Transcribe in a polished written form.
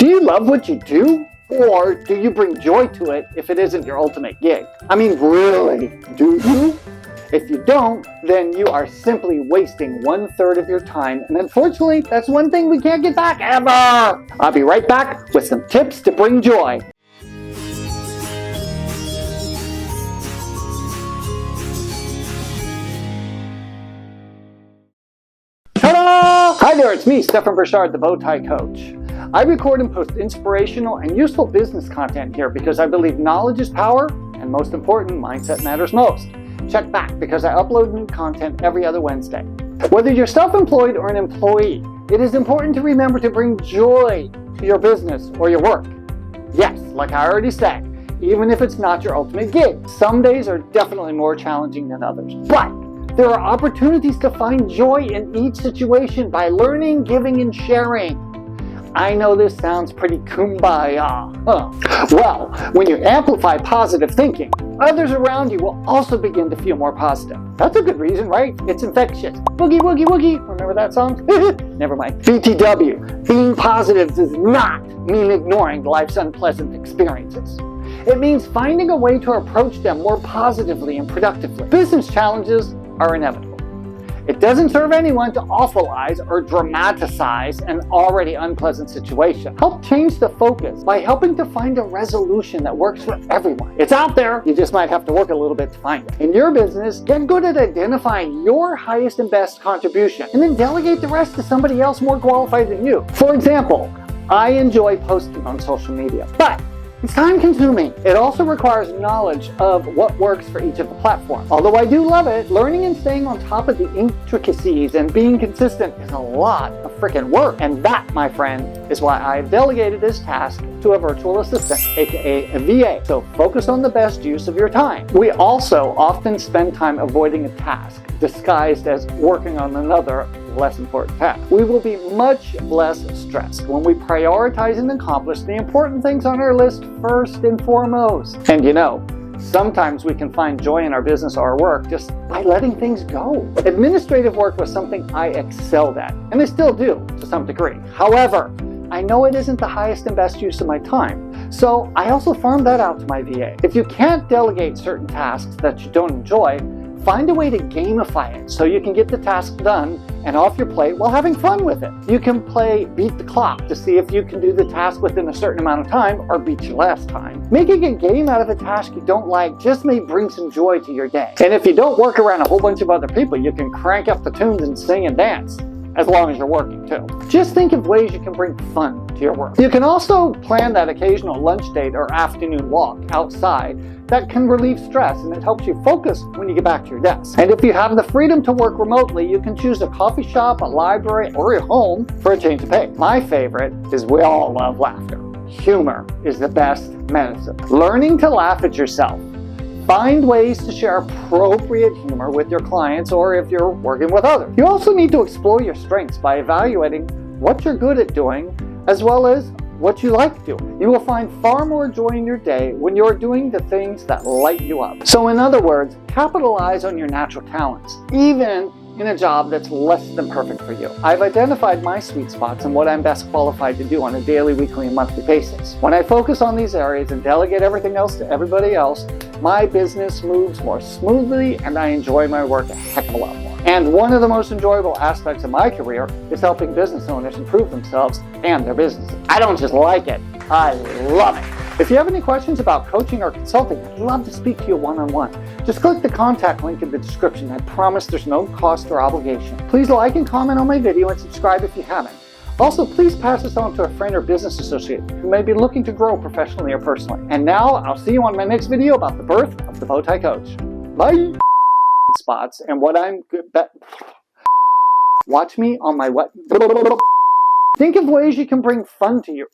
Do you love what you do? Or do you bring joy to it if it isn't your ultimate gig? I mean, really, do you? If you don't, then you are simply wasting 1/3 of your time, and unfortunately, that's one thing we can't get back ever! I'll be right back with some tips to bring joy. Ta-da! Hi there, it's me, Stefan Burchard, the Bowtie Coach. I record and post inspirational and useful business content here because I believe knowledge is power, and most important, mindset matters most. Check back because I upload new content every other Wednesday. Whether you're self-employed or an employee, it is important to remember to bring joy to your business or your work. Yes, like I already said, even if it's not your ultimate gig. Some days are definitely more challenging than others, but there are opportunities to find joy in each situation by learning, giving, and sharing. I know this sounds pretty kumbaya, huh? Well, when you amplify positive thinking, others around you will also begin to feel more positive. That's a good reason, right? It's infectious. Boogie, woogie, woogie. Remember that song? Never mind. BTW, being positive does not mean ignoring life's unpleasant experiences. It means finding a way to approach them more positively and productively. Business challenges are inevitable. It doesn't serve anyone to awfulize or dramatize an already unpleasant situation. Help change the focus by helping to find a resolution that works for everyone. It's out there, you just might have to work a little bit to find it. In your business, get good at identifying your highest and best contribution, and then delegate the rest to somebody else more qualified than you. For example, I enjoy posting on social media, but it's time-consuming. It also requires knowledge of what works for each of the platforms. Although I do love it, learning and staying on top of the intricacies and being consistent is a lot of freaking work. And that, my friend, is why I've delegated this task to a virtual assistant, aka a VA. So focus on the best use of your time. We also often spend time avoiding a task disguised as working on another less important task. We will be much less stressed when we prioritize and accomplish the important things on our list first and foremost. And you know, sometimes we can find joy in our business or our work just by letting things go. Administrative work was something I excelled at, and I still do to some degree. However, I know it isn't the highest and best use of my time, so I also farmed that out to my VA. If you can't delegate certain tasks that you don't enjoy, find a way to gamify it so you can get the task done and off your plate while having fun with it. You can play beat the clock to see if you can do the task within a certain amount of time or beat your last time. Making a game out of a task you don't like just may bring some joy to your day. And if you don't work around a whole bunch of other people, you can crank up the tunes and sing and dance, as long as you're working too. Just think of ways you can bring fun to your work. You can also plan that occasional lunch date or afternoon walk outside that can relieve stress, and it helps you focus when you get back to your desk. And if you have the freedom to work remotely, you can choose a coffee shop, a library, or a home for a change of pace. My favorite is we all love laughter. Humor is the best medicine. Learning to laugh at yourself. Find ways to share appropriate humor with your clients or if you're working with others. You also need to explore your strengths by evaluating what you're good at doing as well as what you like doing. You will find far more joy in your day when you're doing the things that light you up. So in other words, capitalize on your natural talents, even in a job that's less than perfect for you. I've identified my sweet spots and what I'm best qualified to do on a daily, weekly, and monthly basis. When I focus on these areas and delegate everything else to everybody else, my business moves more smoothly and I enjoy my work a heck of a lot more. And one of the most enjoyable aspects of my career is helping business owners improve themselves and their businesses. I don't just like it, I love it. If you have any questions about coaching or consulting, I'd love to speak to you one-on-one. Just click the contact link in the description. I promise there's no cost or obligation. Please like and comment on my video and subscribe if you haven't. Also, please pass this on to a friend or business associate who may be looking to grow professionally or personally. And now, I'll see you on my next video about the birth of the Bowtie Coach. Bye! Spots and what I'm good at. Watch me on my what? Think of ways you can bring fun to your...